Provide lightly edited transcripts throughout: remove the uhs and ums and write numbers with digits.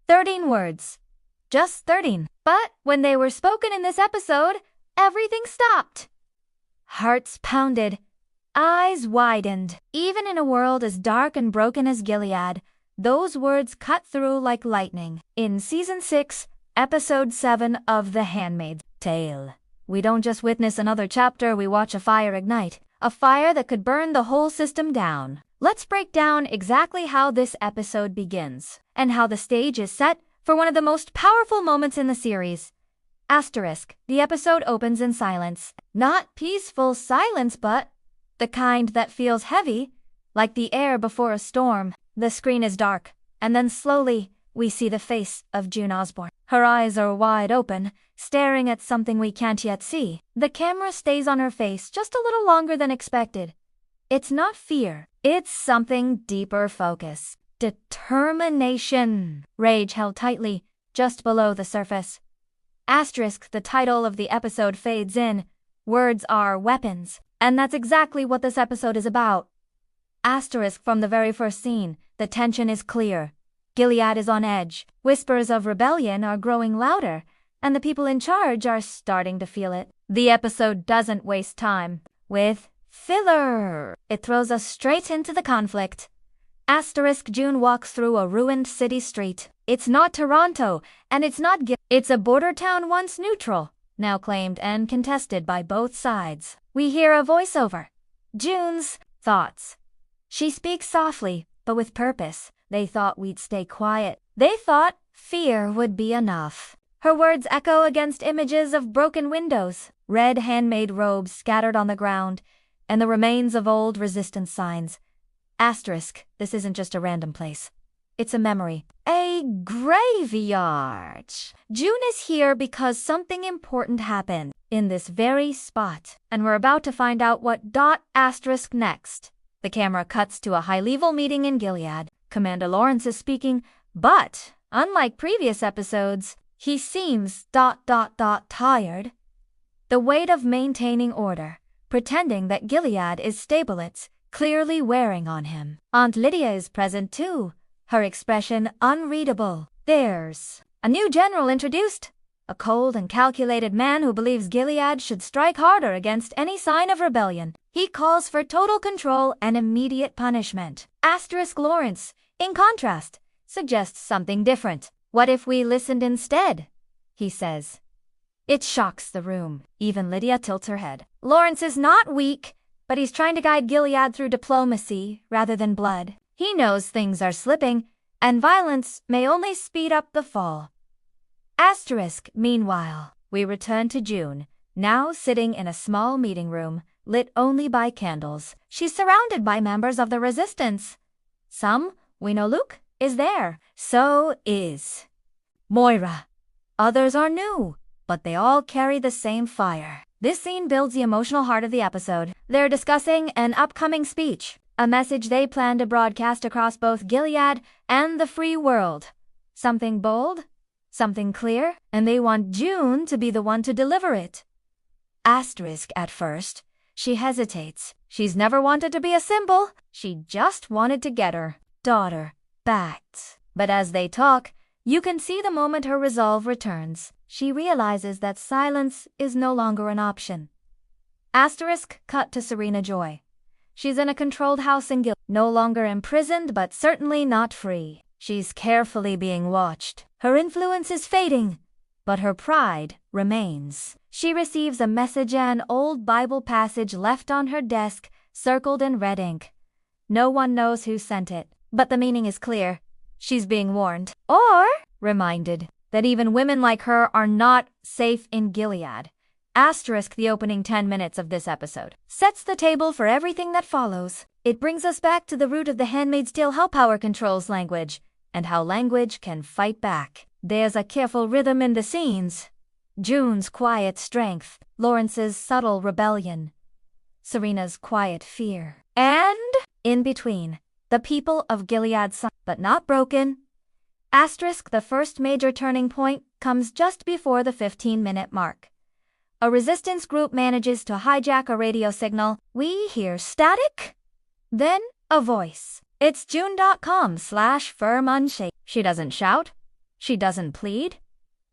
13 words. Just 13. But when they were spoken in this episode, everything stopped. Hearts pounded. Eyes widened. Even in a world as dark and broken as Gilead, those words cut through like lightning. In Season 6, Episode 7 of The Handmaid's Tale, we don't just witness another chapter, we watch a fire ignite. A fire that could burn the whole system down. Let's break down exactly how this episode begins, and how the stage is set for one of the most powerful moments in the series. Asterisk, the episode opens in silence. Not peaceful silence, but the kind that feels heavy, like the air before a storm. The screen is dark, and then slowly, we see the face of June Osborne. Her eyes are wide open, staring at something we can't yet see. The camera stays on her face just a little longer than expected. It's not fear, it's something deeper focus. Determination. Rage held tightly, just below the surface. Asterisk, the title of the episode fades in. Words are weapons, and that's exactly what this episode is about. Asterisk, from the very first scene, the tension is clear. Gilead is on edge. Whispers of rebellion are growing louder, and the people in charge are starting to feel it. The episode doesn't waste time with filler. It throws us straight into the conflict. Asterisk, June walks through a ruined city street. It's not Toronto, and it's not It's a border town once neutral, now claimed and contested by both sides. We hear a voiceover. June's thoughts. She speaks softly, but with purpose. They thought we'd stay quiet. They thought fear would be enough. Her words echo against images of broken windows, red handmade robes scattered on the ground, and the remains of old resistance signs. Asterisk, this isn't just a random place. It's a memory. A graveyard. June is here because something important happened in this very spot, and we're about to find out what. Asterisk next. The camera cuts to a high-level meeting in Gilead. Commander Lawrence is speaking, but, unlike previous episodes, he seems ... tired. The weight of maintaining order, pretending that Gilead is stable, it's clearly wearing on him. Aunt Lydia is present too, her expression unreadable. There's a new general introduced, a cold and calculated man who believes Gilead should strike harder against any sign of rebellion. He calls for total control and immediate punishment. Asterisk, Lawrence, in contrast, suggests something different. What if we listened instead? He says. It shocks the room. Even Lydia tilts her head. Lawrence is not weak, but he's trying to guide Gilead through diplomacy rather than blood. He knows things are slipping, and violence may only speed up the fall. Asterisk, meanwhile, we return to June, now sitting in a small meeting room, lit only by candles. She's surrounded by members of the resistance. Some, we know Luke, is there. So is Moira. Others are new, but they all carry the same fire. This scene builds the emotional heart of the episode. They're discussing an upcoming speech, a message they plan to broadcast across both Gilead and the free world. Something bold, something clear, and they want June to be the one to deliver it. Asterisk, at first, she hesitates. She's never wanted to be a symbol. She just wanted to get her daughter back. But as they talk, you can see the moment her resolve returns. She realizes that silence is no longer an option. Asterisk, cut to Serena Joy. She's in a controlled house in Gilead, no longer imprisoned but certainly not free. She's carefully being watched. Her influence is fading, but her pride remains. She receives a message, an old Bible passage left on her desk, circled in red ink. No one knows who sent it, but the meaning is clear. She's being warned, or reminded, that even women like her are not safe in Gilead. Asterisk, the opening 10 minutes of this episode sets the table for everything that follows. It brings us back to the root of the Handmaid's Tale, how power controls language, and how language can fight back. There's a careful rhythm in the scenes. June's quiet strength, Lawrence's subtle rebellion, Serena's quiet fear, and, in between, the people of Gilead, but not broken. Asterisk, the first major turning point comes just before the 15-minute mark. A resistance group manages to hijack a radio signal. We hear static, then a voice. It's June.com/firm unshake. She doesn't shout. She doesn't plead.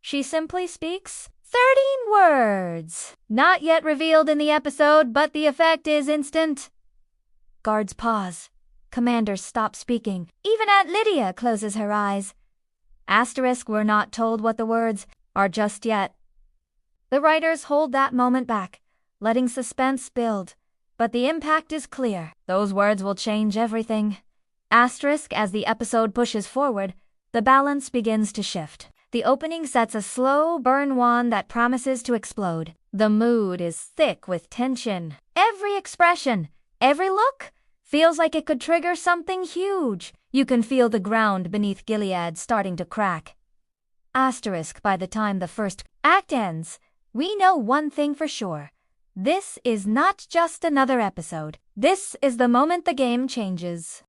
She simply speaks 13 words. Not yet revealed in the episode, but the effect is instant. Guards pause. Commanders stop speaking. Even Aunt Lydia closes her eyes. Asterisk, we're not told what the words are just yet. The writers hold that moment back, letting suspense build. But the impact is clear. Those words will change everything. Asterisk, as the episode pushes forward, the balance begins to shift. The opening sets a slow burn one that promises to explode. The mood is thick with tension. Every expression, every look, feels like it could trigger something huge. You can feel the ground beneath Gilead starting to crack. Asterisk, by the time the first act ends, we know one thing for sure. This is not just another episode. This is the moment the game changes.